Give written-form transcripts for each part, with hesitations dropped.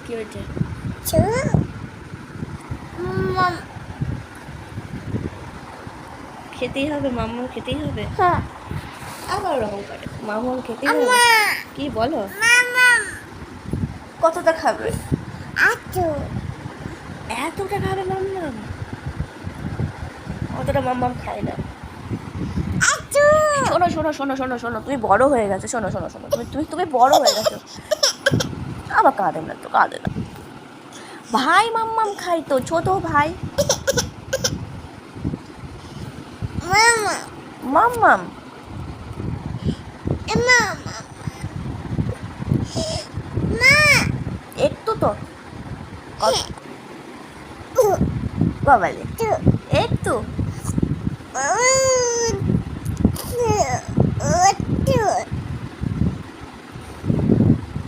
কি হয়েছে? খেতেই হবে, মাম্মাম খেতেই হবে। আবার ওরকম করে মাম্মাম খেতেই হবে। কি বলো? কতটা খাবে? এতটা খাবে মাম্মাম? অতটা মাম্মাম খায় না। শোনো শোনো শোনো শোনো শোনো, তুমি বড় হয়ে গেছো। শোনো শোনো শোনো, তুমি বড় হয়ে গেছো। আবার কাঁদে না তো, কাঁদে না। ভাই মাম্মাম খাই তো, ছোট ভাই। মাম্মাম একটু তো বাবালে, একটু।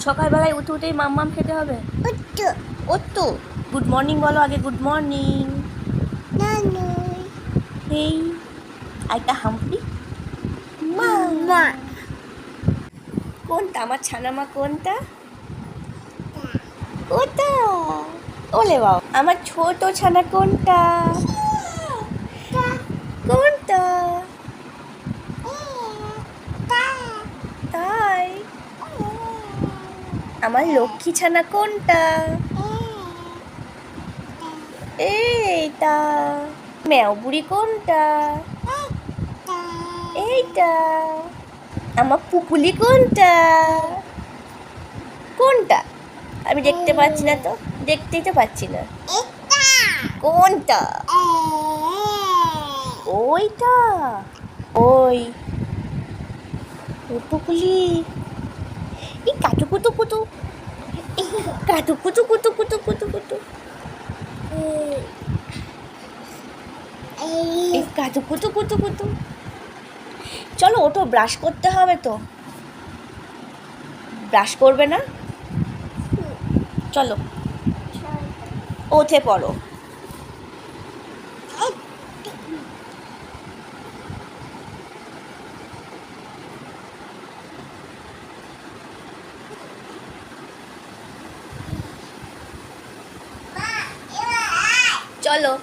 সকালবেলায় উঠে উঠেই মাম্মাম খেতে হবে। ওত্তু গুড মর্নিং বলো আগে, গুড মর্নিং। এই একটা হাম্পি। মা কোনটা আমার ছানামা? কোনটা? ওটা। ওলে বাবা, আমার ছোট ছানা কোনটা? কোনটা? তাই আমার লক্ষ্মী ছানা কোনটা? এইটা। ম্যাও বুড়ি কোনটা? এইটা। আমার পুপুলি কোনটা? কোনটা? আমি দেখতে পাচ্ছি না তো, দেখতেই তো পাচ্ছি না। কোনটা? ওইটা। ওই পুপুলি। এই কাটু কুটু কুটু, কাটু কুটু কুটু কুটু কুটু কুটু, এই কাটু কুটু কুটু কুটু। চলো ওঠো, ব্রাশ করতে হবে তো। ব্রাশ করবে না? চলো উঠে পড়ো। চলো।